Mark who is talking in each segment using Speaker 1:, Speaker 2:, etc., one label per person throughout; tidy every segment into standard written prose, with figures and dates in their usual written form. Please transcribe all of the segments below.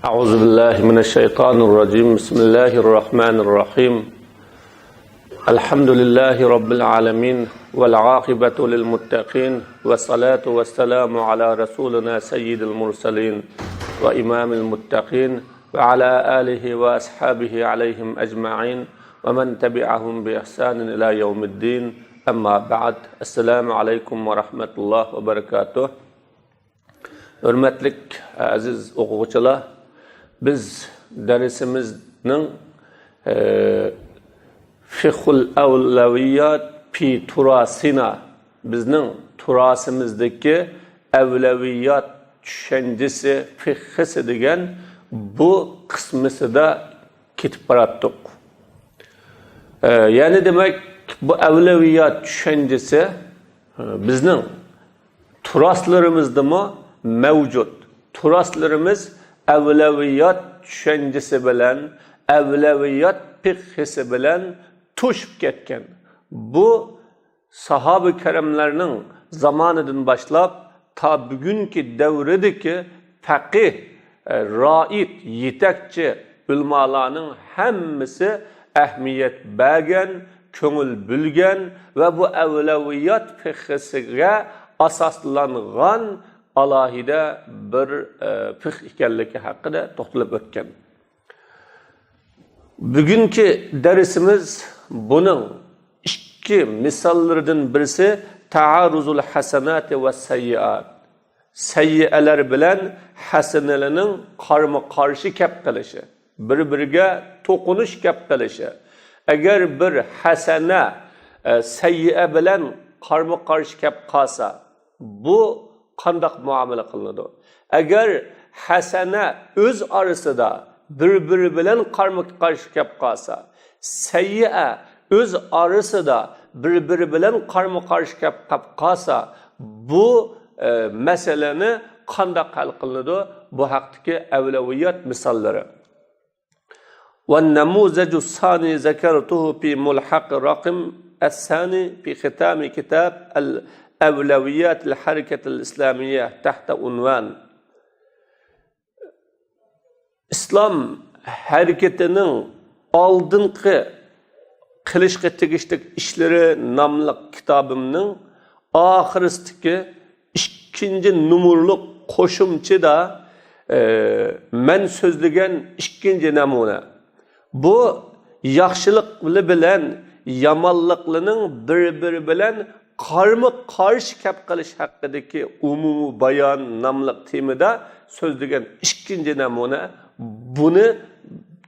Speaker 1: أعوذ بالله من الشيطان الرجيم بسم الله الرحمن الرحيم الحمد لله رب العالمين والعاقبة للمتقين والصلاة والسلام على رسولنا سيد المرسلين وإمام المتقين وعلى آله وأصحابه عليهم أجمعين ومن تبعهم بإحسان إلى يوم الدين أما بعد السلام عليكم ورحمة الله وبركاته. Hürmetlik aziz o'quvchilar, biz darsimizning fiqhul avlaviyat fi turasina bizning turasimizdagi avlaviyat tushunchasi fiqhisi degan bu qismisida ketib boratdik. Yani demek bu avlaviyat tushunchasi bizning turaslarimizdami mevcut. Turaslarımız evleviyat düşüncesi bilen, evleviyat fiqhisi bilen tuşup ketken. Bu sahabe-i kerimlerinin zamanından başlap ta bugünkü devredeki faqih, rait, yetekçi ulmalarının hemmisi ehmiyet bergen, köngül bülgen ve bu evleviyat fiqhisiga asaslanğan alahide bir fiqh ekanligi haqida to'xtalib o'tgan. Bugungi darsimiz buning ikki misollaridan birisi ta'aruzul hasanati va sayyiat. Sayyialar bilan hasanalarning qarama-qarshi kep qilishi, bir-biriga to'qinish kep qilishi. Agar bir hasana sayyi'a bilan qarama-qarshi kep qolsa, bu qandaq muomala qilinadi? Agar hasana o'z orasida bir-biri bilan qarama-qarshi kelib qolsa, sayyi'a o'z orasida bir-biri bilan qarama-qarshi kelib qolsa, bu masalani qandaq hal qilinadi? Bu haqdagi avlaviyat misollari. والنموذج الثاني ذكرته في ملحق رقم الثاني في ختام كتاب أولويات الحركة الإسلامية تحت عنوان İslam hareketinin aldınqı qilishga tegishlik ishlari nomli kitobimning oxirisidagi ikkinchi numurliq qo'shimchada men so'zlagan ikkinchi namuna. Bu yaxshilik bilan yomonlikning bir-biri bilan qarama-qarshi kep qilish haqidagi umumiy bayon nomli temada so'zlagan ikkinchi namuna. Buni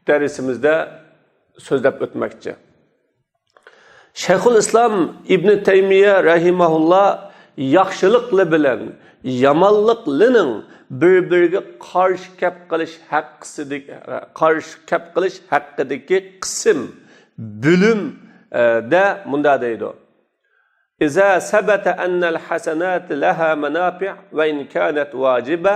Speaker 1: darsimizda so'zlab o'tmoqchi. Shayxul Islom Ibn Taymiya rahimahulloh yaxshiliklar bilan yomonliklarning bir-biriga qarshi kep qilish haqidagi qism bo'lim da munda deydi. إذا ثبت أن الحسنات لها منافع وإن كانت واجبة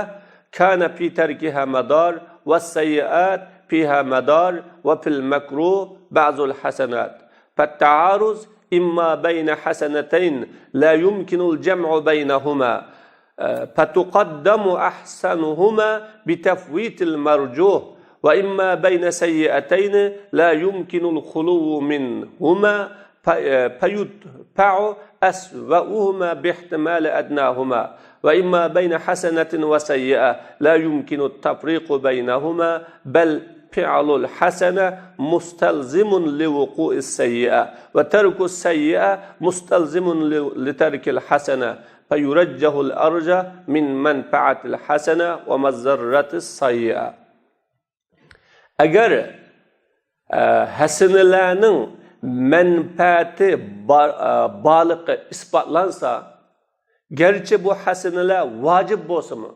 Speaker 1: كان في تركها مدار والسيئات فيها مدار وفي المكروه بعض الحسنات فالتعارض إما بين حسنتين لا يمكن الجمع بينهما فتقدم أحسنهما بتفويت المرجوح وإما بين سيئتين لا يمكن الخلو منهما فيدفع أسوأهما باحتمال أدناهما وإما بين حسنة وسيئة لا يمكن التفريق بينهما بل فعل الحسنة مستلزم لوقوع السيئة وترك السيئة مستلزم لترك الحسنة فيرجح الأرجح من منفعة الحسنة ومضرة السيئة. أجر حسنلارning menfaati borligi isbotlansa, garchi bu hasanalar vojib bo'lsa-mu,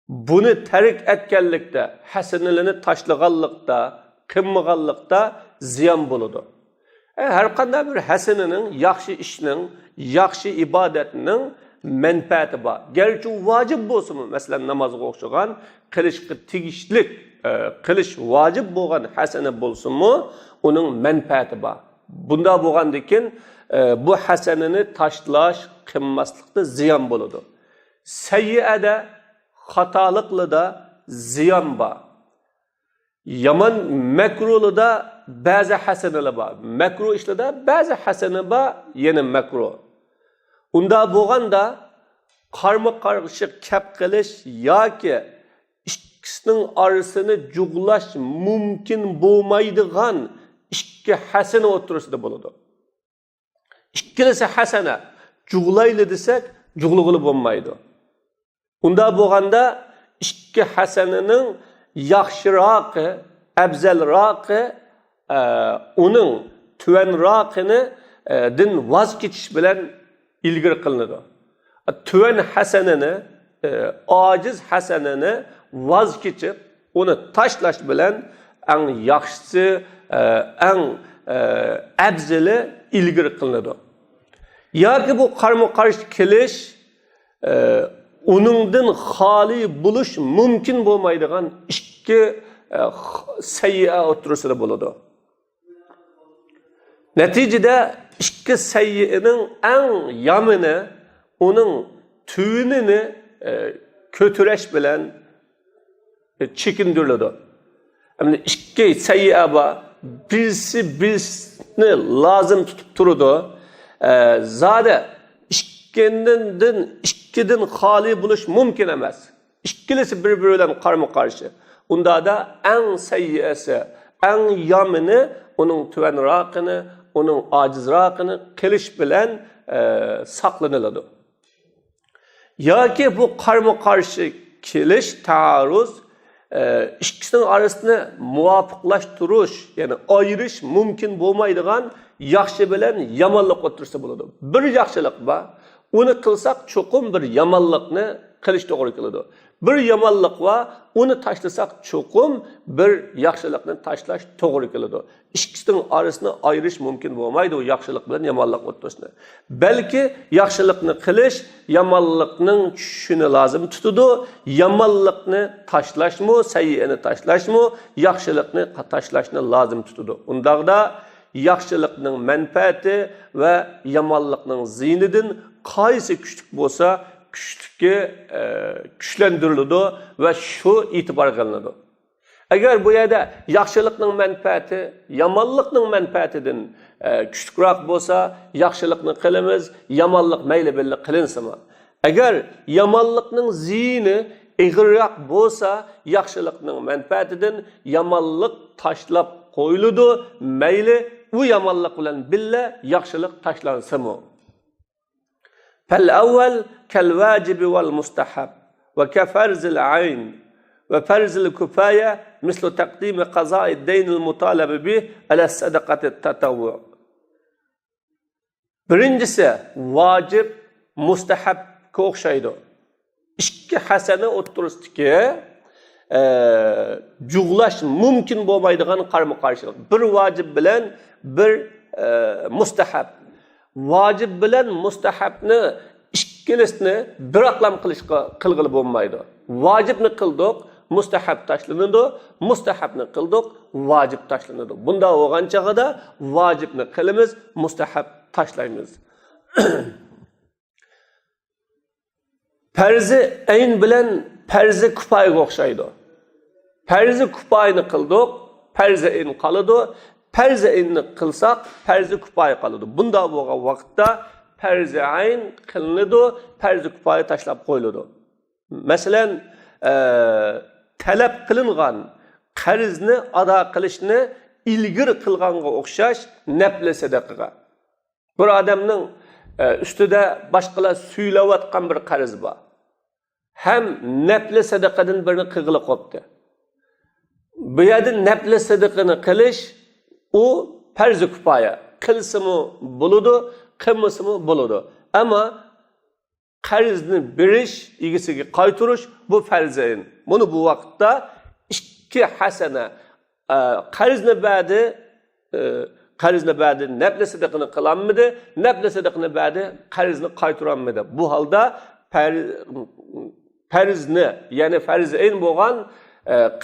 Speaker 1: buni tark etganlikda, hasanalarni tashlaganlikda, qilmaganlikda ziyon bo'ladi. Har qanday bir hasananing, yaxshi ishning, yaxshi ibodatning menfaati bor. Garchi vojib bo'lsa-mu, masalan namozga o'xshagan qilishga tegishlik qilish vojib bo'lgan hasana bo'lsa-mu, uning menfaati bor. Bunda bo'lgandan bu hasanani tashlash, qilmaslikda ziyon bo'ladi. Sayyiada xatoliklarda ziyon bor. Yomon makruhlarda ba'zi hasanalar bor. Makruh ishlarda ba'zi hasana bor, yana makruh. Unda bo'lganda qarma-qarshi kap qilish yoki ikkisining orasini jug'lash mumkin bo'lmaydigan ikki hasana o'tirisida bo'ladi. Ikkilisi hasana jug'layli desak, jug'lig'ili bo'lmaydi. Unda bo'lganda ikki hasananing yaxshiroqi, afzalroqi, uning tuvanroqini din voz kechish bilan ilgari qilinadi. Tuvan hasanani, ojiz hasanani voz kechib, uni tashlash bilan eng yaxshisi, eng afzali ilgari qilinadi. Yoki bu qarama-qarshi kelish uningdan xoli bo'lish mumkin bo'lmaydigan ikki sayyi'a o'tirisida bo'ladi. Natijada ikki sayyi'ning eng yomoni uning tuvinini ko'tarash bilan chekindiriladi. Endi ikki sayyi'a bor, birisi birisini lozim tutib turadi. Zada ikkidan xoli bo'lish mumkin emas. Ikkilisi bir-biri bilan qarama-qarshi. Unda da eng sayyi'asi, eng yomoni uning tuvanroqini, uning ojizroqini qilish bilan saqlaniladi. Yoki bu qarama-qarshi kelish, ta'arruz ikkisining orasini muvofiqlashtirish, ya'ni ayirish mumkin bo'lmaydigan yaxshi bilan yomonlik o'tirsa bo'ladi. Bir yaxshilik bor, uni qilsak cho'qim bir yomonlikni qilish to'g'ri keladi. Bir yomonlik va uni tashlasak cho'qim bir yaxshilikni tashlash to'g'ri keladi. Ikkisining orasini ayirish mumkin bo'lmaydi, u yaxshilik bilan yomonlik o'tirisni. Balki yaxshilikni qilish yomonlikning tushishini lozim tutadi. Yomonlikni tashlashmi, sayyi'ni tashlashmi, yaxshilikni tashlashni lozim tutadi. Undaqda yaxshilikning manfaati va yomonlikning ziynidan qaysi kuchli bo'lsa, kuchlikka kuchlantiriladi va shu e'tibor qilinadi. Agar bu yerda yaxshilikning manfaati yomonlikning manfaatidan kuchliroq bo'lsa, yaxshilikni qilamiz, yomonlik mayli billi qilinsimi. Agar yomonlikning ziyni ig'irroq bo'lsa, yaxshilikning manfaatidan yomonlik tashlab qo'yiladi, mayli u yomonlik bilan billa yaxshilik tashlansimi. فالأول كالواجب والمستحب وكفرز العين وفرز الكفاية مثل تقديم قضاء الدين المطالب به على الصدقة التطوع. Birincisi vacib, mustahab o'xshaydi. Ikki hasana o'tirishdiki jug'lash mumkin bo'lmaydigan qarama-qarshilik. Bir vacib bilan bir mustahab. Vacib bilan mustahabni ikkilisini bir aqlam qilg'ili bo'lmaydi. Vacibni qildik, mustahab tashlanadi, mustahabni qildik, vacib tashlanadi. Bunda bo'lgan chog'ida vacibni qilamiz, mustahab tashlaymiz. Farzi ayn bilan farzi kifoyaga o'xshaydi. Farzi kifoyani qildik, farzi ayn qoladi. Farzi aynni qilsak, farzi kifoya qoladi. Bunda bo'lgan vaqtda farzi ayn qilinadi, farzi kifoya tashlab qo'yiladi. Masalan, talab qilingan qarzni ado qilishni ilgari qilganga o'xshash nafl sadaqaga. Bir odamning ustida boshqalar suylayotgan bir qarz bor. Ham nafl sadaqadan birini qilg'ili qopti. Bu yerda nafl sadaqani qilish u farzi kifoya. Qilsimi bo'ladi, qilmasimi bo'ladi. Ammo qarzni berish, egasiga qaytarish bu farzayn. Buni bu vaqtda ikki hasana qarzni ba'di nafl sadaqani qilamidi, nafl sadaqani ba'di qarzni qaytaramidi. Bu holda farzni, ya'ni farzayn bo'lgan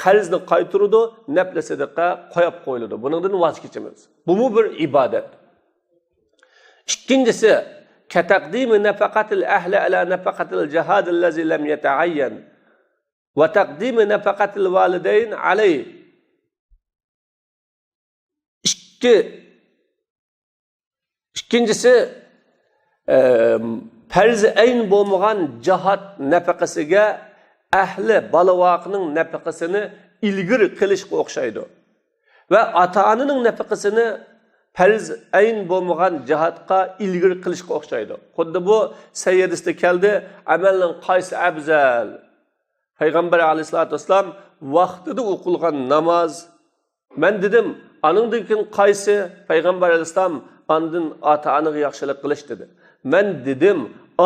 Speaker 1: qarzni qaytaradi, nafl sadaqa qo'yib qo'yiladi. Buningdan voz kechamiz. Bu bir ibodat. İkincisi, كتقديم نفقة الأهل على نفقة الجهاد الذي لم يتعين ve takdimi nefakatil valideyn aleyh. İkincisi farz ayn bo'lmagan cihat nafaqasiga ahli balavoqning nafaqasini ilgir qilishga o'xshaydi. Ve ata-onaning nafaqasini farz ayn bo'lmagan cihatga ilgir qilishga o'xshaydi. Xuddi bu sayyidisda keldi, amalning qaysi afzal? Payg'ambar alayhisolatu vasallam vaqtida o'qilgan namoz. Men dedim, aningdan keyin qaysi? Payg'ambar alayhisalom andin ata-onaga yaxshilik qilish dedi. Men dedim,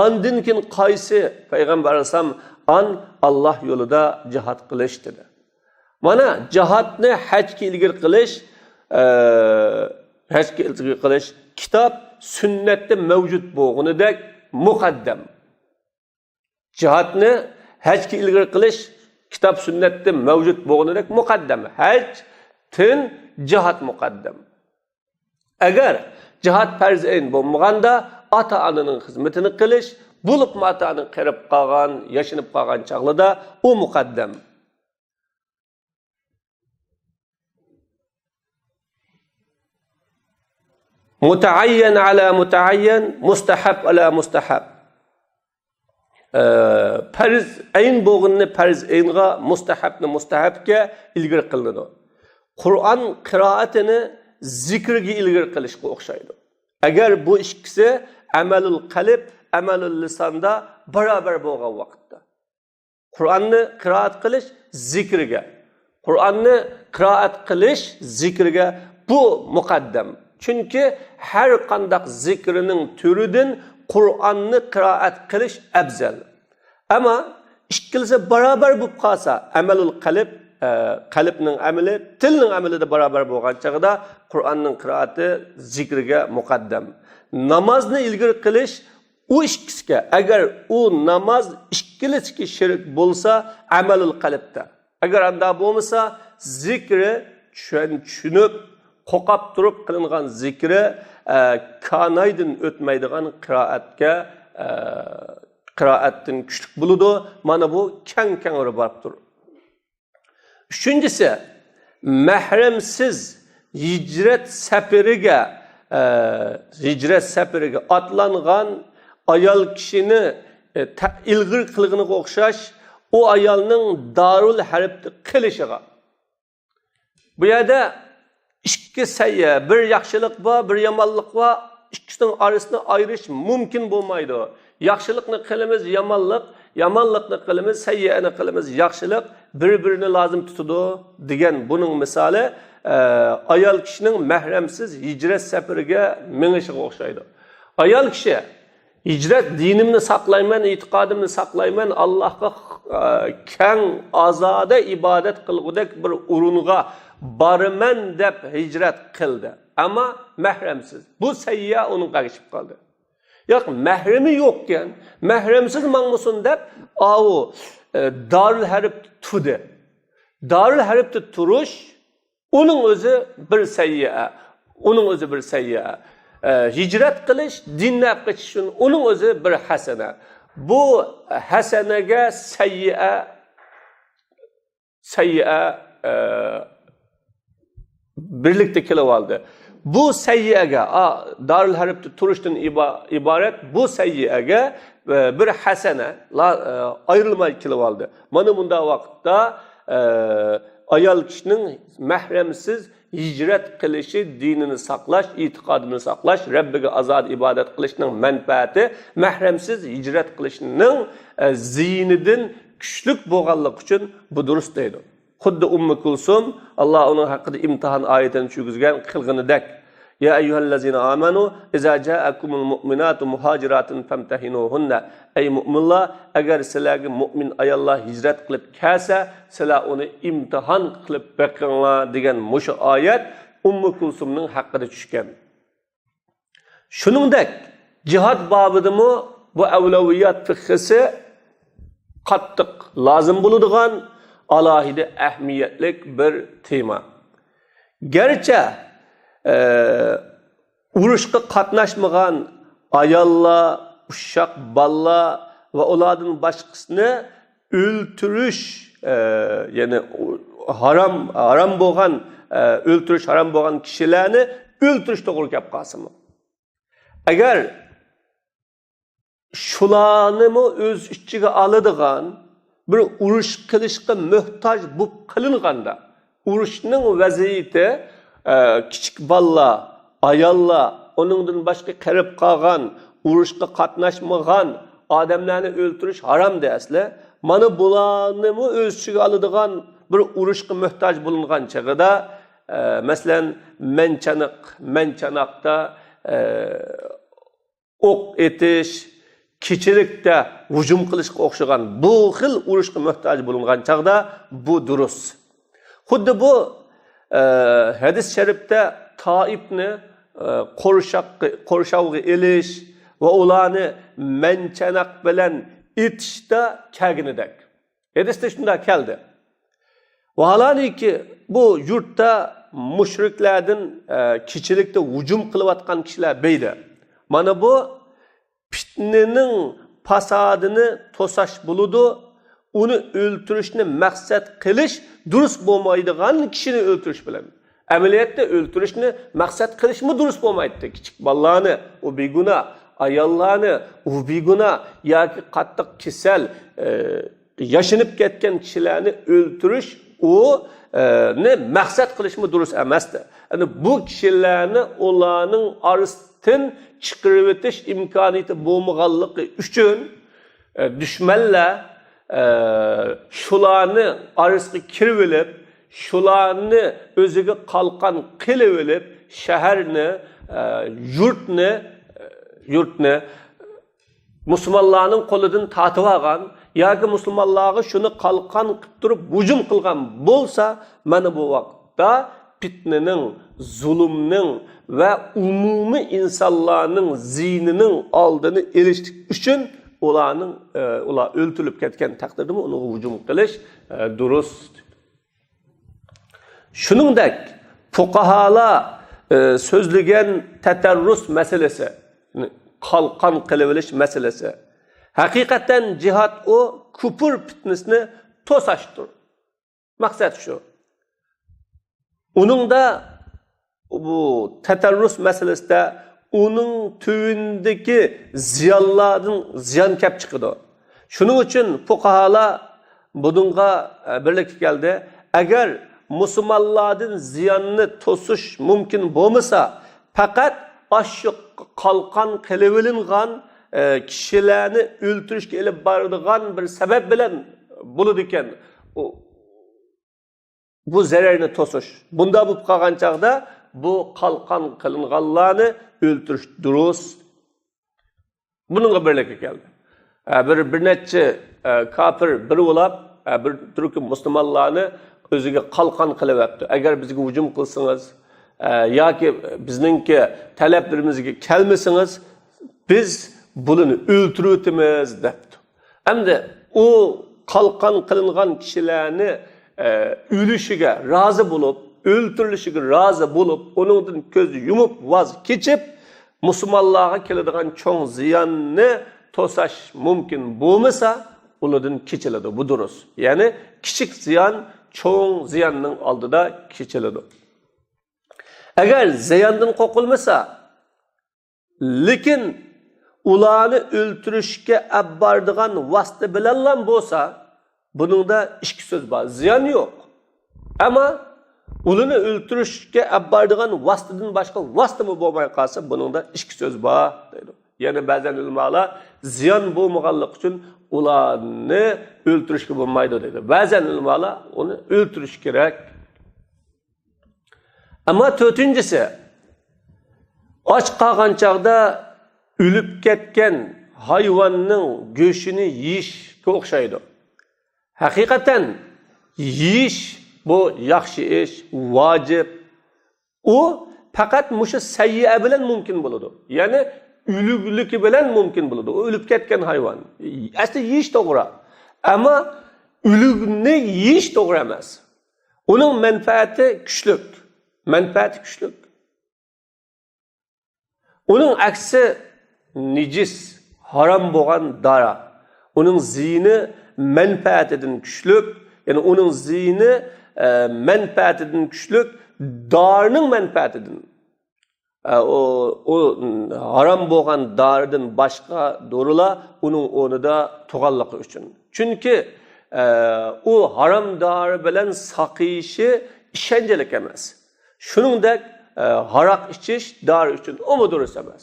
Speaker 1: andin keyin qaysi? Payg'ambar alayhisalom an Allah yo'lida cihat qilish dedi. Mana cihatni hajga ilgir qilish, kitob sunnatda mavjud bo'lganidek muqaddam. Cihatni hajga ilgir qilish kitob sunnatda mavjud bo'lganidek muqaddam. Haj tin cihat muqaddam. Agar cihat farz ayn bo'lmaganda ata-onaning xizmatini qilish, bo'lib ata-onaning qirib qolgan, yashinib qolgan chaqlida u muqaddam. Mutaayyan ala mutaayyan, mustahab ala mustahab. Farz ayn bo'lganni farz aynga, mustahabni mustahabga ilgir qilinadi. Qur'on qiroatini zikrga ilgir qilishga o'xshaydi. Agar bu ikkisi amalul qalb, amalul lisonda barobar bo'lgan vaqtda. Qur'onni qiroat qilish zikriga, Qur'onni qiroat qilish zikriga bu muqaddam. Çünkü her qandaq zikrinin türüdün Qur'onni qiroat qilish afzal. Ama ikkilisi barabar bo'lib qolsa, amalul qalb, qalbning amali, tilning amali de barabar bo'lgan chaqda Qur'onning qiroati zikriga muqaddam. Namozni ilgir qilish u ikkisiga, agar u namoz ikkilisiga shirik bo'lsa, amalul qalbda. Agar anda bo'lmasa, zikri tushunib qo'qab turib qilingan zikri kanaydin o'tmaydigan qiroatdan kuchli bo'ladi. Mana bu keng borib turib. Üçüncüsü, mahremsiz hicret seferiga atlangan ayal kişini ilgir qilginiga o'xshash, o ayalning darul harbda qilishiga. Bu yerda ikki sayya, bir yaxshilik va bir yomonlik va ikkisining orasini ayirish mumkin bo'lmaydi. Yaxshilikni qilamiz yomonlik, yomonlikni qilamiz sayyani qilamiz yaxshilik, bir-birini lozim tutadi degan buning misoli ayol kishining mahremsiz hijrat safariga mingishiga o'xshaydi. Ayol kishi hijrat dinimni saqlayman, e'tiqodimni saqlayman, Allohga keng ozoda ibodat qilgudek bir o'ringa baraman deb hijrat qildi. Ama mahremsiz. Bu sayya onun qarışib qoldi. Yo'q, mahremi yo'qkan, mahremsiz mangmusun deb avu darul harb tudi. Darul harbda turish onun o'zi bir sayya. Onun o'zi bir sayya. Hicret qilish, dinni olib ketish uchun onun o'zi bir hasana. Bu hasanaga sayya birlikte kelib oldi. Bu sayyiga, darul harbda turishdan iborat bu sayyiga bir hasana ayrılmay kelib oldi. Mana bunda vaqtda ayol kishining mahremsiz hijrat qilishi, dinini saqlash, e'tiqodini saqlash, Rabbiga azod ibodat qilishning manfaati mahremsiz hijrat qilishning ziynidan kuchlik bo'lganligi uchun bu durust deydi. Xuddi Ummu Kulsum Allah onun hakkında imtihan ayetini çöküzgen kılgınıdek. Ya eyyühellezine amenu iza ja'akumul mu'minatu muhaciratun femtehinuhunna. Ey mu'minlar, eğer sizlarga mu'min ayollar hicret qilib kelsa, sizlar onu imtihan qilib bakinglar degan mushu ayet Ummu Kulsumning haqqida tushgan. Shuningdek, jihad babidimi bu avlaviyat fiqhisi qattiq lozim bo'ladigan alohida ahamiyatlik bir tema. Gerçi urushga qatnashmagan ayollar, uşaq ballar ve ulardan başqasini o'ltirish yani haram bo'lgan o'ltirish haram bo'lgan kishilarni o'ltirish to'g'ri kelib qolsinmi? Agar shularni o'z ichiga oladigan bir urush qilishga muhtoj bo'lib qilinganda, urushning vaziyati kichik bolalar, ayollar, onundan boshqa qirib qolgan, urushga qatnashmagan odamlarni o'ltirish haram deyasizlar. Mana bularni o'z ichiga oladigan bir urushga muhtoj bo'lingan chog'ida, masalan, Manchanoqda o'q etish, kechilikda hujum qilishga o'xshagan bu xil urushga muhtoj bo'lingan chog'da bu durust. Xuddi bu hadis sharifda Toifni qo'rshovga elish va ularni Manchanoq bilan etishda kelganidak. Hadisda shunday keldi. Vaholanki bu yurtda mushriklardan kechilikda hujum qilayotgan kishilar beydi. Mana bu fitnening fasadini to'sash buludu, uni o'ltirishni maqsad qilish durust bo'lmaydigan kishini o'ltirish bilan. Amaliyotda o'ltirishni maqsad qilishmi durust bo'lmaydi. Kichik bolalarni, u beguna, ayollarni, u beguna yoki qattiq kasal, yashinib ketgan kishilarni o'ltirish ne maqsad qilishmi durust emasdi. Yani bu kishilarni ularning orasidan chiqarib o'tish imkoniyati bo'lmaganligi uchun dushmanlar shularni orasiga kirib olib, shularni o'ziga qalqon qilib olib, shaharni, yurtni musulmonlarning qo'lidan tortib olgan yoki musulmonlarga shuni qalqon qilib turib hujum qilgan bo'lsa, mana bu vaqtda fitnening, zulmning va umumiy insonlarning ziynining oldini olish uchun ular o'ltirilib ketgan taqdirda uni hujum qilish durust. Shuningdek, fuqaholar so'zlagan tatarrus masalasi, qalqon qilib olish masalasi, haqiqatan jihad o kufr fitnesini to'sashdir. Maqsad shu. Uningda bu tatarrus masalasida uning tuvindagi ziyonlardan ziyon kelib chiqadi. Shuning uchun fuqaholar buningga birlikka keldi. Agar musulmonlardan ziyonni to'sish mumkin bo'lmasa, faqat shu qalqon qilib olingan kishilarni o'ltirishga elib boradigan bir sabab bilan bo'ladi ekan. Bu zararni to'sish. Bunda bo'lib qolgan chaqda bu qalqon qilinganlarni o'ltirish durust. Buningga birlikka keldi. Bir necha kafir bir ulab, bir turk musulmonlarni o'ziga qalqon qilib yapti. Agar bizga hujum qilsangiz yoki bizningki talablarimizga kelmasangiz, biz bularni o'ltirib o'tamiz debdi. Endi u qalqon qilingan kishilarni o'lishiga rozi bo'lib, o'ltirilishiga rozi bo'lib, uningdan ko'z yumib voz kechib, musulmonlarga keladigan cho'ng ziyonni to'sash mumkin bo'lmasa, ulardan kechiladi. Bu durust. Ya'ni kichik ziyon cho'ng ziyonning oldida kechiladi. Agar ziyondan qo'rqilmasa, lekin ularni o'ltirishga olib boradigan vosita bilan bo'lsa, buningda ikki so'z bor. Ziyon yo'q. Ammo ularni o'ltirishga olib boradigan vositadan boshqa vosita bo'lmay qolsa, buningda ikki so'z bor deydi. Ya'ni ba'zan ulamolar ziyon bo'lmaganlik uchun ularni o'ltirishga bo'lmaydi deydi. Ba'zan ulamolar uni o'ltirish kerak. Ammo to'rtinchisi, och qolgan chaqda o'lib ketgan hayvonning go'shtini yeyishga o'xshaydi. Haqiqatan yeyish bu yaxshi ish, vojib. U faqat mushu sayyi bilan mumkin bo'ladi. Ya'ni o'likligi bilan mumkin bo'ladi. O o'lib ketgan hayvon. Asli yeyish to'g'ri. Ammo o'likni yeyish to'g'ri emas. Uning manfaati kuchli. Uning aksi nijis, harom bo'lgan dara. Uning ziyni manfaatidan kuchli, Yani onun ziyni menfaatidan güçlük, darının menfaatidan. O haram bo'lgan daridan boshqa dorilar uning o'rnida tug'anligi uchun. Chunki u haram dori bilan saqiyishi ishonchlik emas. Shuningdek haraq ichish dori uchun u durust emas.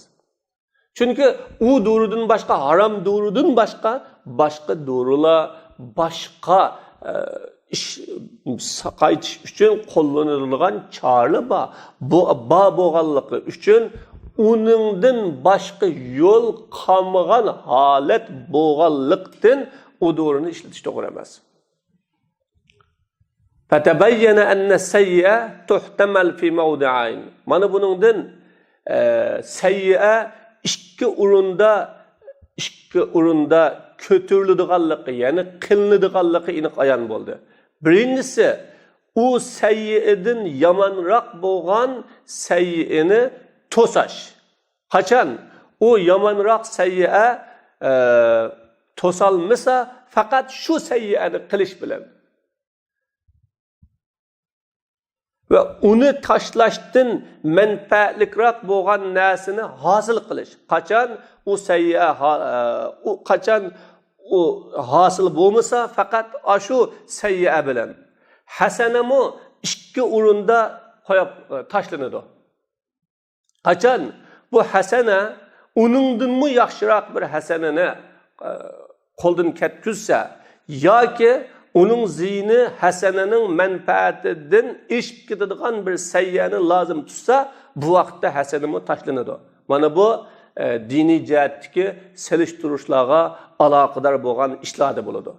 Speaker 1: Chunki u doridan boshqa haram doridan boshqa dorilar boshqa qaytish uchun qo'llanilgan choralar bor. Bu bo'lganligi uchun uningdan boshqa yo'l qolmagan holat bo'lganlikdan u dorini ishlatish to'g'ri emas. Fatabayyana anna sayyi'a tuhtamal fi mawdi'ayn. Mana buningdan sayyi'a ikki o'rinda ko'tariladiganligi, ya'ni qilinadiganligi aniq ayon bo'ldi. Birinchisi, u sayyi'dan yomonroq bo'lgan sayyi'ini to'sash. Qachon u yomonroq sayyi'a to'salmasa, faqat shu sayyi'ani qilish bilan va uni tashlashdan manfaatliroq bo'lgan narsani hosil qilish. Qachon u sayyi'a qachon u hosil bo'lmasa, faqat shu sayyi'a bilan hasanami ikki o'rinda qo'yib tashlanadi. Qachon bu hasana uningdanmi yaxshiroq bir hasanani qo'ldan ketkizsa yoki uning ziyni hasananing manfaatidan ishib ketadigan bir sayyani lozim tutsa, bu vaqtda hasanami tashlanadi. Mana bu diniy jihatdagi selishtirishlarga aloqador bo'lgan ishlarda bo'ladi.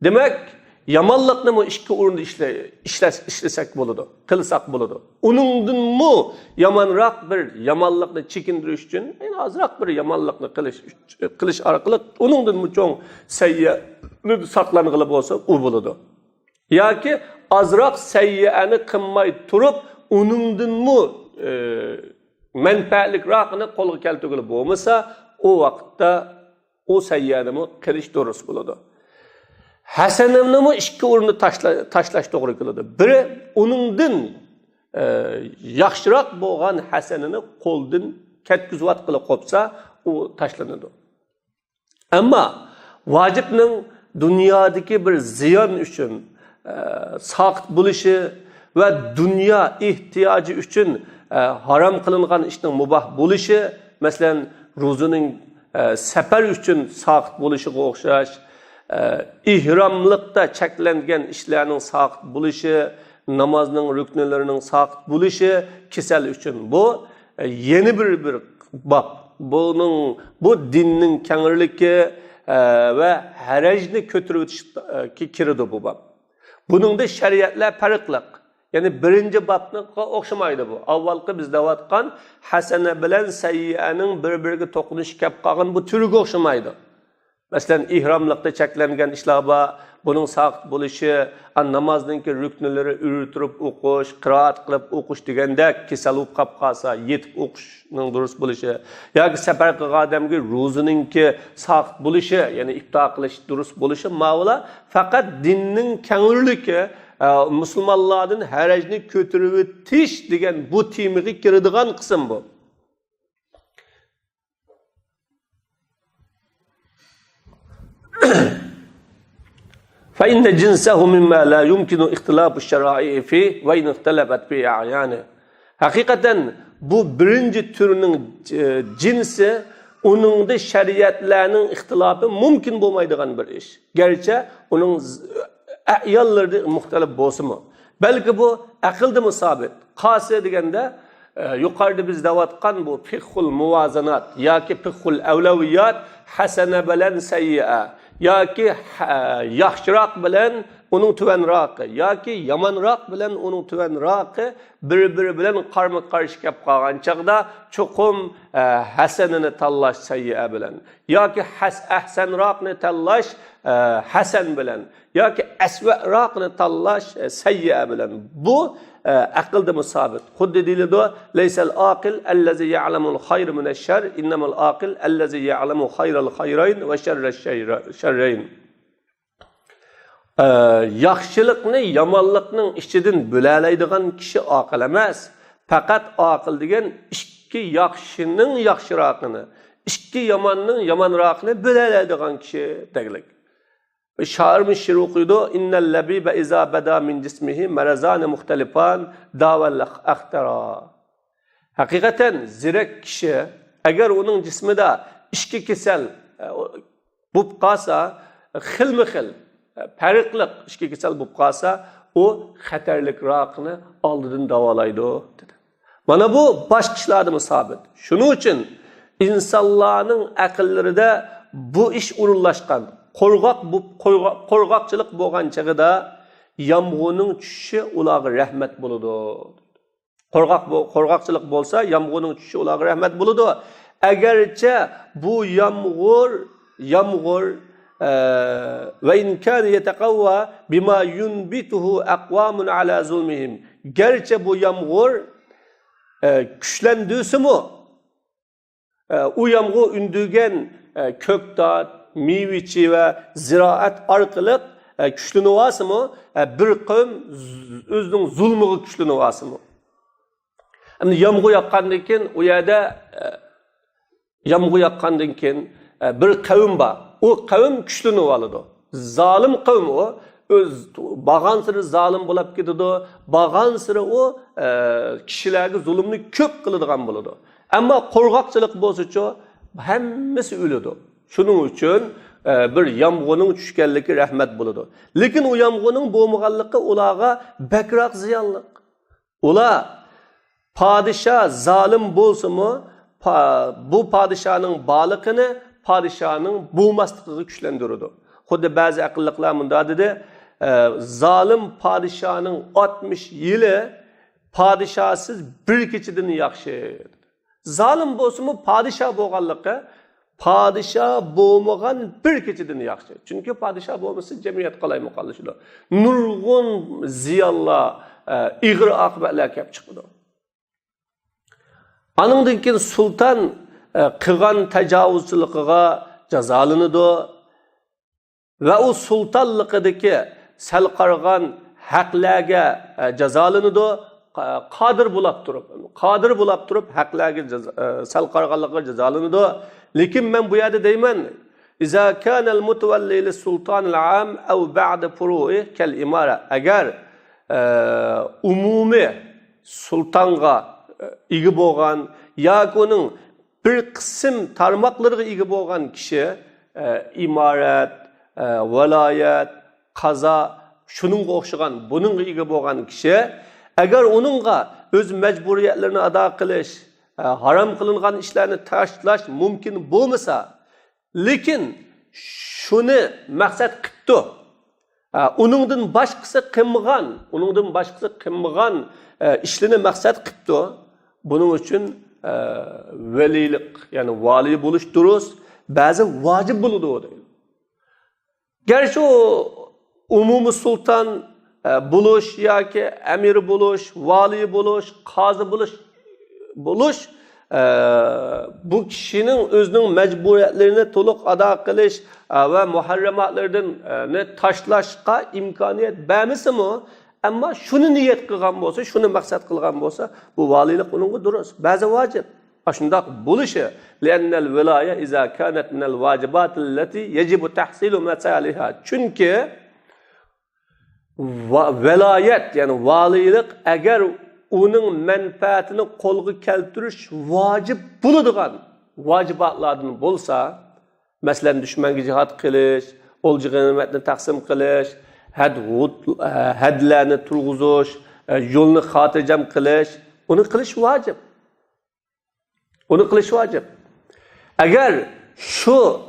Speaker 1: Demak, yomonlikni ikki o'rinda ishlasak bo'ladi, qilsak bo'ladi. Uningdanmi yomonroq bir yomonlikni chekindirish uchun ozroq bir yomonlikni qilish orqali uningdanmi cho'ng sayyani saqlang'ili bo'lsa, u bo'ladi. Yoki ozroq sayyani qilmay turib, uningdanmi manfaatliroqni qo'lga keltirgili bo'lmasa, u vaqtda o sayyanimi qilish durust bo'ladi. Hasanimni ikki o'rinda tashlash to'g'ri keladi. Biri uningdan yaxshiroq bo'lgan hasanini qo'ldan ketkizayotgili qolsa, u tashlanadi. Ammo vojibning dunyodagi bir ziyon uchun saqt bo'lishi va dunyo ehtiyoji uchun harom qilingan ishning mubah bo'lishi, masalan, ro'zining safar uchun saqt bo'lishiga o'xshash, ihromlikda cheklangan ishlarning saqt bo'lishi, namozning ruknlarining saqt bo'lishi kasal uchun bu yeni bir bab. Bu dinning kengirligi va harajni ko'tarib o'tishga kiradi bu bab. Buningda shariatlar farqli. Yani birinci babga o'xshamaydi bu. Avvalgi biz davatgan hasana bilan sayyi'aning bir-biriga to'qinish kelib qolgan bu turiga o'xshamaydi. Masalan, ihromlikda cheklangan ishlar bor, buning saqt bo'lishi, namozningki ruknlari o'rtirib o'qish, qiroat qilib o'qish degandek kasal bo'lib qolib qolsa, yetib o'qishning durust bo'lishi, yoki safar qilgan odamga ro'ziningki saqt bo'lishi, ya'ni iftor qilish durust bo'lishi ma'lum, faqat dinning kengirligi Müslümanlardan harajni ko'tarib o'tish degan bu temaga kiradigan qism bu. Fa inna jinsahu mimma la yumkinu ixtilafu shara'i fi va in ixtalafat fi a'yani. Haqiqatan bu birinchi türünün cinsi uningda shariatlarning ixtilofi mumkin bo'lmaydigan bir ish. Gerçi uning ayollarda muxtalif bo'lsa-mu, balki bu aqlda sabit. Qasi deganda yuqorida biz davatgan bu fiqhul muvazanat yoki fiqhul avlaviyat, hasana bilan sayyi'a yoki yaxshiroq bilan uning tuvanroqi yoki yomonroq bilan uning tuvanroqi bir-biri bilan qarama-qarshi kelib qolgan chaqda cho'qim hasanini tanlash sayyi'a bilan yoki ahsanroqni tanlash hasan bilan yoki asvaroqni tanlash sayyi'a bilan bu aqlda musabit. Xuddi deyiladi, laysal aqil allazi ya'lamul khayr min ash-shar, innamal aqil allazi ya'lamu khayral khayrayn va sharrash sharrayn. yaxshilikni yomonlikning ichidan bo'lalaydigan kishi oqil emas. Faqat oqil degan ikki yaxshining yaxshirog'ini, ikki yomonning yomonrog'ini bo'lalaydigan kishi deglik. Şair şiir okuydu. İnnel lebibe iza beda min cismihi merazane muhtelifan davel ahtara. Hakikaten zirek kişi eğer onun cismida işki kesel bulup kalsa xilmi xil farqliq ishki kasal bo'lib qolsa, u xatarlikroqni oldidan davolaydi dedi. Mana bu boshqa ishlarda sabit. Shuning uchun insonlarning aqllarida bu ish urunlashgan, qo'rqoqchilik bo'lgan chig'ida yomg'irning tushishi ularga rahmat bo'ladi. Qo'rqoqchilik bo'lsa, yomg'irning tushishi ularga rahmat bo'ladi. Agarcha bu yomg'ir ve in kan yetaqawwa bima yunbituhu aqwamun ala zulmihim. Gerçi bu yağmur güçlendiyse-mi? O yağmur ündügen köktat, meyveçi ve ziraat arkalık güçleniyorsa-mı? Bir kavim özünün zulmüge güçleniyorsa-mı? Hem yağmur yaqqandan keyin o yerde yağmur yaqqandan keyin bir kavim var. O kavim güçlünü oladı. Zalim kavim o. Bağan sıra zalim bulup gidiyordu. Bağan sıra o kişilerge zulümünü köp kılıdığan buludu. Ama korkakçılık bozuşu hemmesi ölüdü. Şunun için bir yağmurun düşkenliki rahmet buludu. Lekin o yağmurun boğmuğallıkı olağa bekrak ziyanlık. Ola padişah zalim bolsa mı bu padişahın balıkını padişahın bulmaslığı güçlendirirdi. Xuddi bazı akıllıklar bunda dedi, zalim padişahın 60 yılı padişahsız bir keçidin yaxşı. Zalim bolsa mı padişah boğanlığı, padişah boğmağan bir keçidin yaxşı. Çünkü padişah boğması cemiyet qalay muqallışıdır. Nurgun ziyallar, iğri akıbetler kep çıkıdı. Anından keyin sultan qilgan tajovuzchiligiga jazolanadi va u sultonligidagi sal qarg'an haqlarga jazolanadi. Qodir bo'lib turib haqlarga sal qarg'anligiga jazolanadi. Lekin men bu yerda deyman, iza kana al-mutawalli lis-sultan al-am aw ba'da furu'i kal-imara. Agar umumiy sultonga ega bo'lgan yoki uning bir qism tarmoqlarga ega bo'lgan kishi imorat, viloyat, qazo shuningga o'xshagan buningga ega bo'lgan kishi agar uningga o'z majburiyatlarini ado qilish, harom qilingan ishlarni tashlash mumkin bo'lmasa, lekin shuni maqsad qildi, uningdan boshqasi qilmagan ishlarni maqsad qildi, buning uchun velilik, yani vali buluş duruz, bazı vacip buludu. Gerçi o umumi sultan buluş, ya ki emir buluş, vali buluş, kazı buluş, bu kişinin özünün mecburiyetlerini toluk ada kılış ve muharrematlardan taşlaşka imkaniyet vermesi mi? Ama şunu niyet kılgan olsa, şunu maksat kılgan olsa, bu valilik onunla durur. Bazı vacip. Aşındak buluşu. Lennel velaya iza kanet minel vacibatilleti yecibu tahsilu mesaliha. Çünkü velayet, yani valilik eğer onun menfaatini kolgu keltiriş vacip buluduğun vacibatlardan bolsa, mesela düşmangi cihat kılış, olcu ganimetini taksim kılış, hadlarni turg'izish, yo'lni xotirjam qilish, uni qilish vojib. Agar shu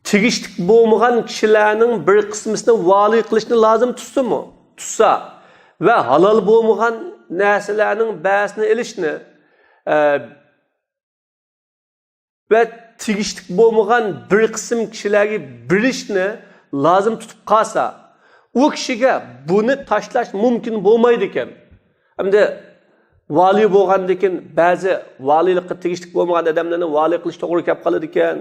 Speaker 1: tegishli bo'lmagan kishilarning bir qismisini vali qilishni lozim tutsa va halol bo'lmagan narsalarning ba'sini ilishni va tegishli bo'lmagan bir qism kishilarga berishni lozim tutib qolsa, o kişiye bunu taşlaş mümkün bo'lmaydi ekan. Hamda vali bo'lgandan bazı valilikka tegishli bo'lmagan odamlarni vali qilish to'g'ri kelib qoladi ekan.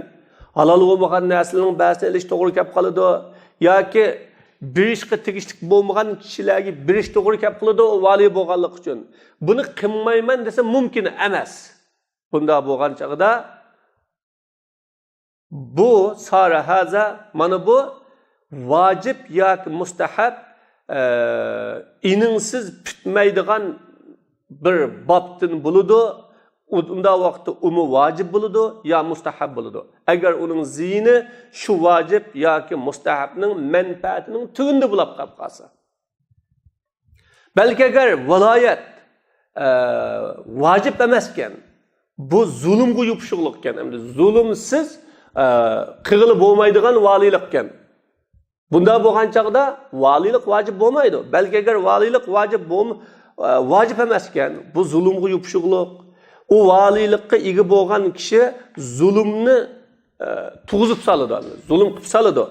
Speaker 1: Halol bo'lmagan narsalarning ba'sini ilish to'g'ri kelib qoladi yoki berishga tegishli bo'lmagan kishilarga berish to'g'ri kelib qiladi o vali bo'lganlik uchun. Buni qilmayman desa mumkin emas. Bunda bo'lgan chaqda bu sarahaza mana bu vacib yoki mustahab ininsiz bitmaydigan bir bobdan bo'ladi. Unda vaqtda umi vacib bo'ladi ya mustahab bo'ladi. Agar uning ziyni shu vacib yoki mustahabning manfaatining tugunda bo'lib qolsa. Balki agar viloyat vacib emas ekan, bu zulmga yopishliq ekan, hamda zulmsiz qilib bo'lmaydigan valilik ekan. Bunda bo'lgan chaqda valilik vacib bo'lmaydi. Balki agar valilik vacib emas ekan, bu zulmga yopishliq. O valilikqa ega bo'lgan kishi zulmni tug'izib soladi, zulm qilib soladi.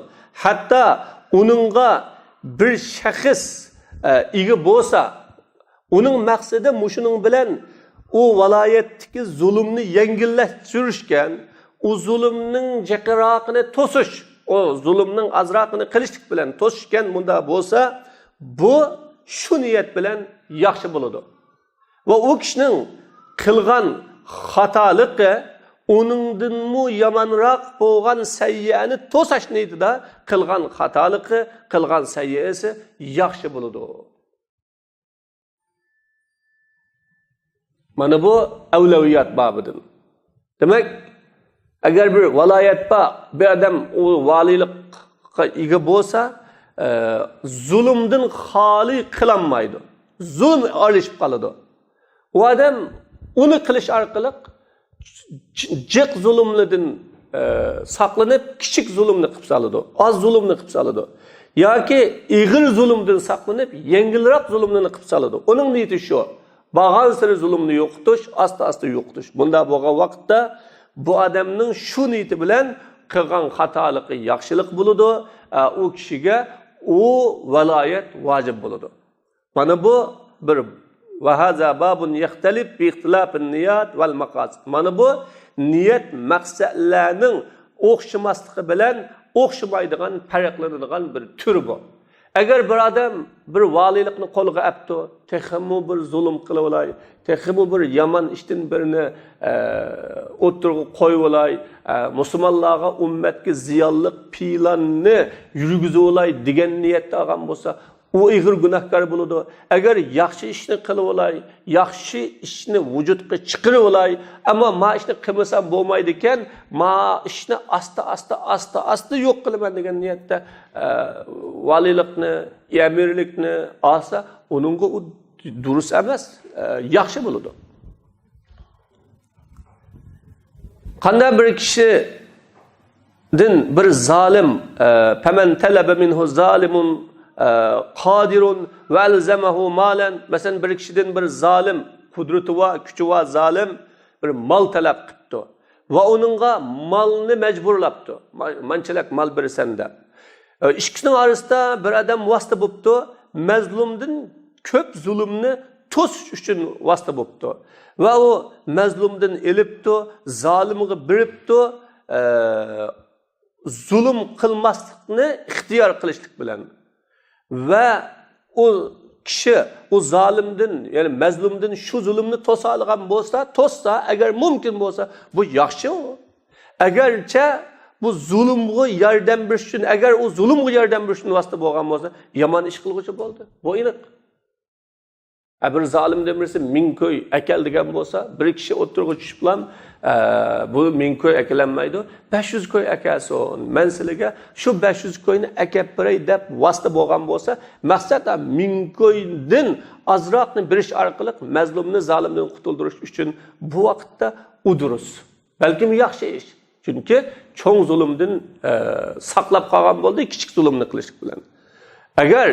Speaker 1: Hatto uningga bir shaxs ega bo'lsa, uning maqsadi mushuning bilan o viloyatdagi zulmni yengillashtirishgan, o zulmning jaqiraqini to'sish, o zulmning azraqini qilishlik bilan to'sishgan bunda bo'lsa, bu shu niyat bilan yaxshi bo'ladi. Va o kishining qilgan xatoligi uningdanmi yomonroq bo'lgan sayyani to'sash niyatida qilgan xatoligi, qilgan sayyasi yaxshi bo'ladi. Mana bu avlaviyat babidan. Demak, agar bir viloyatda bir odam o valilikqa ega bo'lsa, zulmdan xoli qilinmaydi. Zulm olishib qoladi. O odam uni qilish orqali jiq zulmlardan saqlanib, kichik zulmni qilib soladi, oz zulmni qilib soladi. Yoki ig'ir zulmdan saqlanib, yengilroq zulmni qilib soladi. Uning niyati shu. Bag'an siri zulmni yo'qotish, asta-asta yo'qotish. Bunda bo'lgan vaqtda bu odamning shu niyati bilan qilgan xatoligi yaxshilik bo'ladi, u kishiga o viloyat vojib bo'ladi. Mana bu bir va haza babun yaxtalib bi ixtilafin niyat val maqasid. Mana bu niyat maqsadlarning o'xshamasligi bilan o'xshamaydigan, farqlanadigan bir turi bu. Agar bir odam bir valilikni qo'lga olibdi, texmu bir zulm qilib olay, texmu bir yomon ishdan birini o'tirg'i qo'yib olay, musulmonlarga, ummatga ziyonlik planni yurgizib olay degan niyatda olgan bo'lsa, u ig'ir gunohkor bo'ladi. Agar yaxshi ishni qilib olay, yaxshi ishni vujudga chiqarib olay, ammo ma ishni qilmasam bo'lmaydi ekan, ma ishni asta yo'q qilaman degan niyatda valilikni, amirlikni olsa, uningga u durust emas, yaxshi bo'ladi. Qanday bir kishidan bir zolim, faman talaba minhu zalimun qadirun ve elzemahu malen, mesela bir kişiden bir zalim, kudreti va, küçü va zalim bir mal talep qipti ve onunla malını mecburlapti. Mançalak mal birisen de. İkisinin arasında bir adam vasıta boptu, mezlumdan köp zulümni to'sish uchun vasıta boptu. Ve o mezlumdan elipti, zalimga biripti, zulüm qilmaslikni ixtiyor qilishlik bilan. Ve o kişi, o zalimden, yani mezlumdan şu zulümni tosa algan tossa, eğer mümkün olsa, bu yaxşı o. Eğerçe bu zulümü yardım birişin, eğer o zulümü yardım birişin vasıta bo'lgan bo'lsa, yaman iş qilguchi bo'ldi. Bu aniq. Bir zalim demirse ming ko'y akal degan bo'lsa, bir kishi o'tirg'i tushiblam, bu ming ko'y akalanmaydi. 500 ko'y akason. Men sizlarga shu 500 ko'yni akab beray deb vasita bo'lgan bo'lsa, maqsad ming ko'ydan azroqni berish orqali mazlumni zalimdan qutuldirish uchun bu vaqtda u durust. Balkim yaxshi ish. Chunki cho'ng zulmdan saqlab qolgan bo'ldi, kichik zulmni qilish bilan. Agar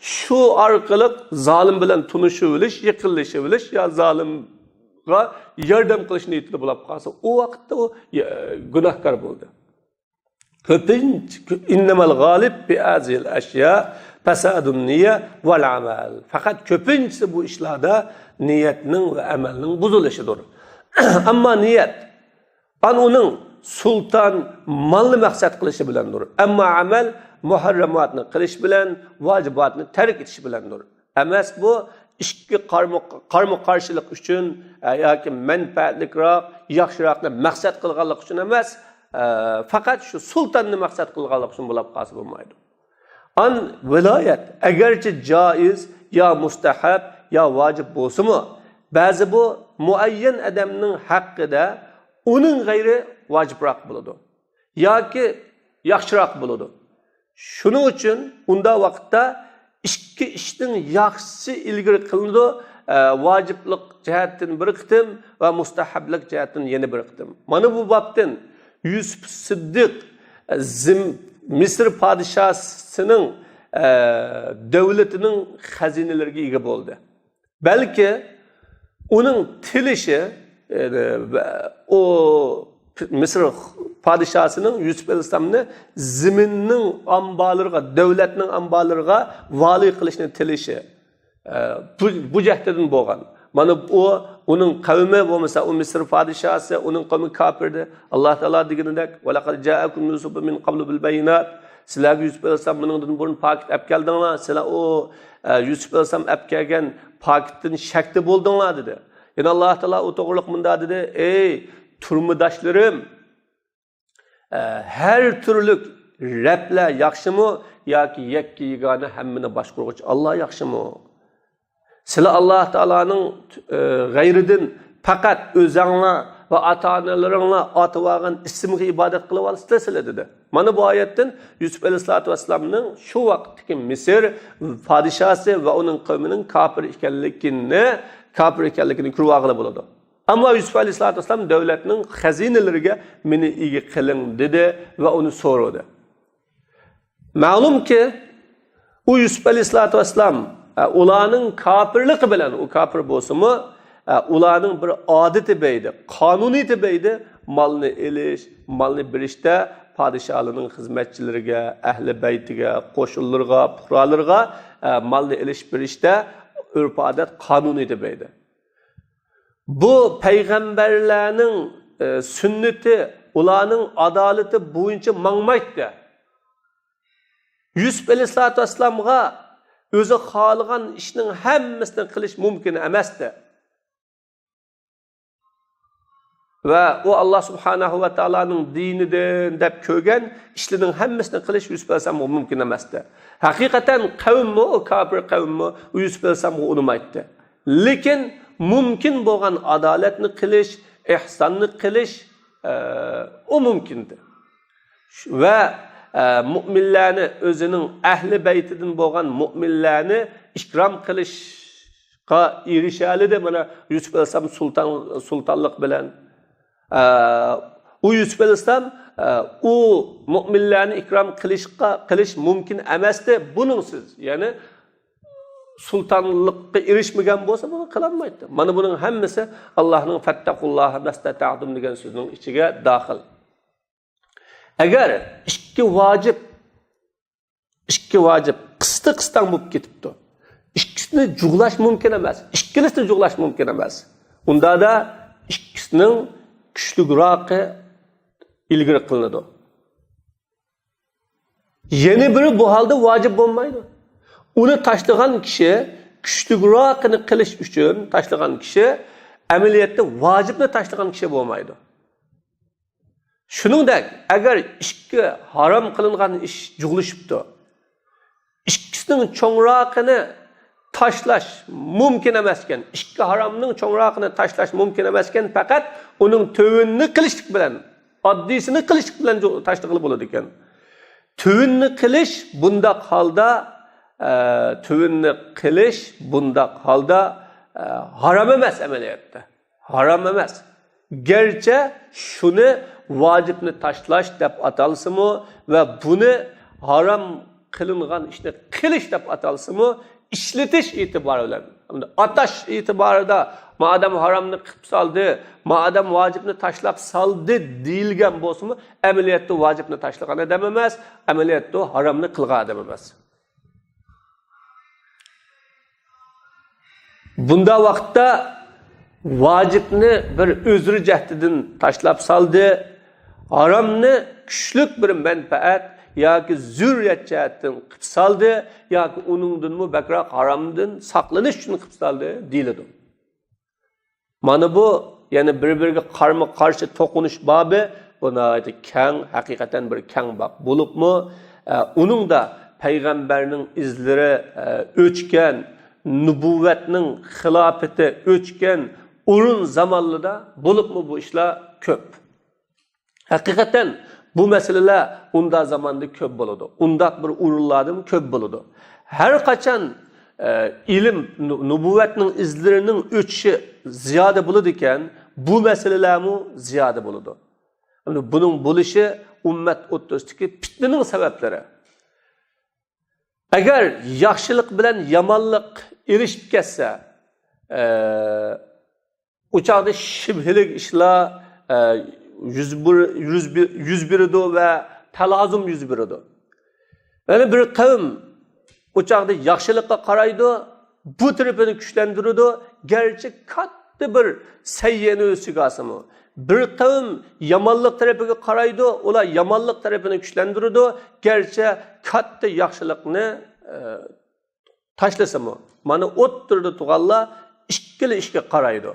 Speaker 1: şu arkalık zalim bilen tunuşubiliş, yıkılışıbiliş ya zalimga yardım kılış niyetini bulup kalsa, o vakitte o günahkar buldu. Köpünç, innemel galib bi azil eşya, pesadun niye vel amel. Fakat köpünçse bu işlerde niyetinin ve amelinin bozuluşudur. Ama niyet, onun sultan malını maksat kılışı bilendir. Ama amel, muharramatni qilish bilan vojibotni tark etish bilandir. Emas bu ikki qarama-qarshilik uchun yoki manfaatlikroq, yaxshiroqni maqsad qilganlik uchun emas, faqat shu sultonni maqsad qilganlik uchun bo'lib qolsa bo'lmaydi. An viloyat agarchi joiz yo mustahab yo vojib bo'lsa-mu, ba'zi bu muayyan odamning haqqida uning g'ayri vojibroq bo'ladi yoki yaxshiroq bo'ladi. Shuning uchun unda vaqtda ikki ishning yaxshisi ilgari qilinadi, vojiblik jihatdan bir qitim va mustahablik jihatdan yana bir qitim. Mana bu bobdan Yusuf Siddiq Misr podshosining davlatining xazinalariga ega bo'ldi. Balki uning tilishi o Misr podshosining Yusuf alayhisalomni ziminning ambalariga, davlatning ambalariga vali qilishni tilishi bu jahtidan bo'lgan. Mana uning qavmi bo'lmasa, u Misr podshosi, uning qavmi kafirdi. Alloh taolo deganidek, "Va laqad ja'akum Yusuf min qablu bil bayinat." Sizlarga Yusuf alayhisalom buningdan burun pokit olib keldinglar. Sizlar o Yusuf alayhisalom olib kelgan pokitdan shakda bo'ldinglar dedi. Yana Alloh taolo o to'g'riliq bunda dedi, "Ey turmudoshlarim, her türlük Rablar yaxshimi yoki yakka yegona hammani boshqaruvchi Allah yaxshimi? Sizlar Alloh taolaning g'ayridan faqat o'zinglar va ota-onalaringlar otib olgan ismga ibodat qilib olasizlar" dedi. Mana bu oyatdan Yusuf alayhisalomning shu vaqtdagi Misr podshosi va uning qavmining kafir ekanligini ko'rib olg'ili bo'ladi. Ammo Yusuf alayhisalom davlatning xazinalariga meni ega qiling dedi va uni so'radi. Ma'lumki, u Yusuf alayhisalom ularning kafirligi bilan, u kafir bo'lsa-mu, ularning bir odati beydi, qonuniyati beydi, malni elish, malni berishda podshohlarning xizmatchilariga, ahli baytiga, qo'shunlarga, fuqarolarga malni elish berishda urf-odat qonuniyati beydi. Bu payg'ambarlarning sunnati, ularning adolati bo'yicha mangmaydi. Yusuf alayhisalomga o'zi xohlagan ishning hammasini qilish mumkin emasdi. Va u Alloh subhanahu va taolaning dinidan deb ko'rgan ishlarning hammasini qilish Yusuf alayhisalomga mumkin emasdi. Haqiqatan qavmi, o kafir qavmi Yusuf alayhisalomga unamaydi. Lekin mumkin bo'lgan adolatni qilish, ihsonni qilish o mumkindi. Va mu'minlarni o'zining ahli baytidan bo'lgan mu'minlarni ikrom qilishga erishadi. Mana Yusuf alayhisalom sultonlik bilan u Yusuf alayhisalom u mu'minlarni ikrom qilish mumkin emasdi buningsiz. Ya'ni sultanlıkka erişmegen bo'lsa bunu qilolmaydi. Mana buning hammasi Allohning fattaqulloha mastata'tum degan so'zining ichiga daxil. Agar ikki vojib qistan bo'lib ketibdi. Ikkisini jug'lash mumkin emas. Ikkilisini jug'lash mumkin emas. Unda da ikkisining kuchliroqi ilgari qilinadi. Yeni biri bu holda vojib bo'lmaydi. Uni tashlagan kishi kuchliroqini qilish uchun tashlagan kishi amaliyotda vojibni tashlagan kishi bo'lmaydi. Shuningdek, agar ikki harom qilingan ish jug'lishibdi, ikkisining cho'ngroqini tashlash mumkin emasken, ikki haromning cho'ngroqini tashlash mumkin emasken, faqat uning tövünni qilishlik bilan, oddiysini qilishlik bilan tashlag'ili bo'ladi ekan. Tövünni qilish bundaq holda haram emas amaliyotda. Haram emas. Gerçi şunu vacibni tashlash deb atalsa-mu va buni haram qilingan ishni qilish deb atalsa-mu, ishlatish e'tibori bilan. Atash e'tiborida madam haramni qilib soldi, madam vojibni tashlab soldi deyilgan bo'lsa-mu, amaliyotda vojibni tashlagan odam emas, amaliyotda haramni qilgan odam emas. Bunda vaqtda vacibni bir özrü cehdidan tashlab soldi, haromni kuchlik bir manfaat yoki zurriyat jihatdan qilib soldi yoki uningdanmi bakroq haromdan saqlanish uchun qilib soldi deyiladi. Mana bu yani bir-biriga qarshi to'qinish bobi buni keng, haqiqatan bir keng bab bo'libmi, uningda payg'ambarning izlari o'chgan, nubuvvatning xilofati o'chgan o'rin zamonlarda bo'libmi bu ishlar ko'p. Haqiqatan bu masalalar unda zamanda ko'p bo'ladi. Undaq bir o'rinlardan ko'p bo'ladi. Har qachon ilim, nubuvvatning izlarining o'chishi ziyoda bo'ladi ekan, bu masalalarmi ziyoda bo'ladi. Buning bo'lishi ummat o'rtasidagi fitnaning sabablari. Agar yaxshilik bilan yomonlik erishib ketsa, o'chaqda shibhilik ishlar yüz beradi va talozum yuz beradi. Yani bir qavm o'chaqda yaxshilikqa qaraydi, bu tarafini kuchlantiradi, garchi katta bir sayyani o'siga asimi. Bir qavm yomonlik tarafiga qaraydi, ular yomonlik tarafini kuchlantiradi, garchi katta yaxshilikni tashlasimi. Mana o'ttirdi tug'anlar ikkili ishga qaraydi.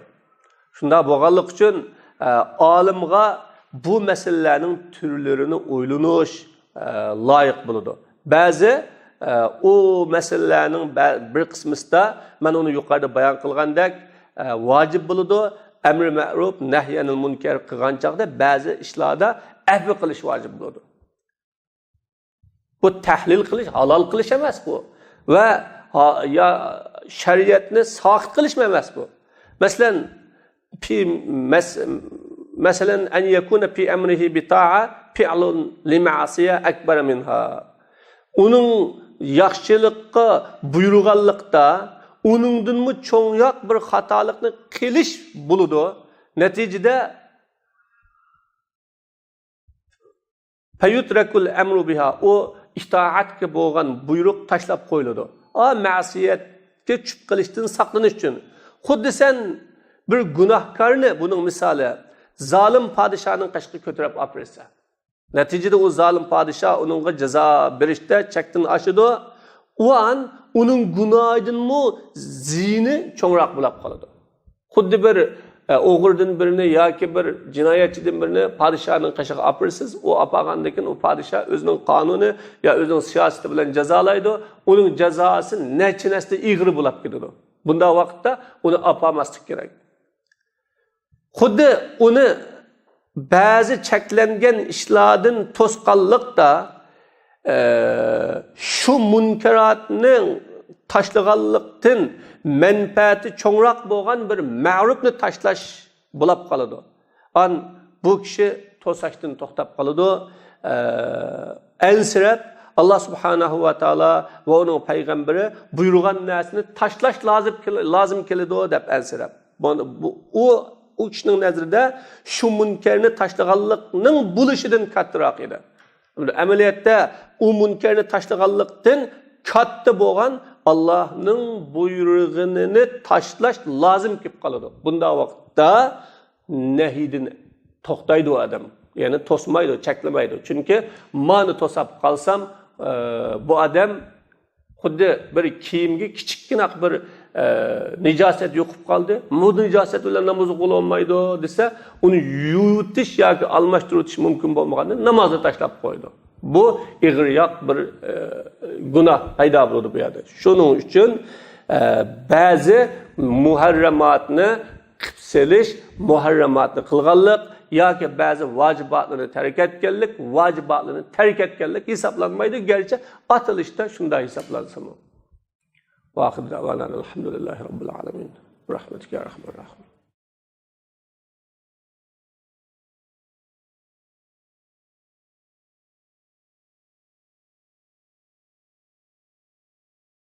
Speaker 1: Shunda bo'lganlik uchun olimga bu masalalarning turlarini o'ylanish loyiq bo'ladi. Ba'zi o masalalarning bir qismida men uni yuqorida bayon qilgandek vojib bo'ladi. Amr ma'ruf, nahyanil munkar qilgan chaqda ba'zi ishlarda afv qilish vojib bo'ladi. Bu tahlil qilish, halol qilish emas bu. Va ya shariatni soqit qilish emas bu. Masalan an yakuna fi amrihi bi ta'a fi'lun li ma'siya akbar minha. Uning yaxshilikqa buyurganlikda uningdanmi cho'ngroq bir xatolikni qilish bo'ladi. Natijada fayutrakul amru biha, o itoatga bo'lgan buyruq tashlab qo'yiladi. Ma'siyatga tushib qilishdan saqlanish uchun. Xuddi sen bir gunohkorni, buning misoli zolim podshoning qashqi ko'tarib opresa. Natijada o zolim podsho uningga jazo berishda chakdan oshadi. U an uning gunohidanmi zini cho'ngroq bo'lib qoladi. Xuddi bir o'g'irdan birini yoki bir jinoyatchidan birini podshoning qashqiga oprasiz, u apagandan keyin u podsho o'zining qonuni yo o'zining siyosati bilan jazolaydi. Uning jazosi nechinasida ig'ri bo'lib ketadi. Bunda vaqtda uni apamaslik kerak. Xuddi uni ba'zi cheklangan ishlardan to'sqanlikda şu munkaratning tashlaganlikdan manfaati cho'ngroq bo'lgan bir ma'rufni tashlash bo'lib qoladi. Bu kishi to'sashdan to'xtab qoladi. Ansirab Allah subhanahu va taolo va uning payg'ambari buyurgan narsani tashlash lozim keladi deb ansirab. O kishining nazarida shu munkarni tashlaganlikning bo'lishidan kattaroq edi. Amaliyotda u munkarni tashlaganlikdan katta bo'lgan Allohning buyrug'ini tashlash lozim kelib qoladi. Bunda vaqtda nahidin to'xtaydi u odam. Ya'ni to'smaydi, cheklamaydi. Chunki mani to'sab qolsam, bu odam xuddi bir kiyimga kichikgina bir nijosat yo'qib qoldi. Bu nijosat bilan namoz o'qilolmaydi desa, uni yuvitish yoki almashtirish mumkin bo'lmaganda namozni tashlab qo'ydi. Bu ig'riyoq bir gunoh paydo bo'ldi bu yerda. Shuning uchun ba'zi muharramatni qilselish, muharramatni qilganlik yoki ba'zi vojibotlarni tark etganlik, vojibotlarni tark etganlik hisoblanmaydi. Garchi atilishda shunday hisoblansa ham. Va oxir da'vanan alhamdulillahi robbil alamin. Rahmatika ya rahmanir rahim.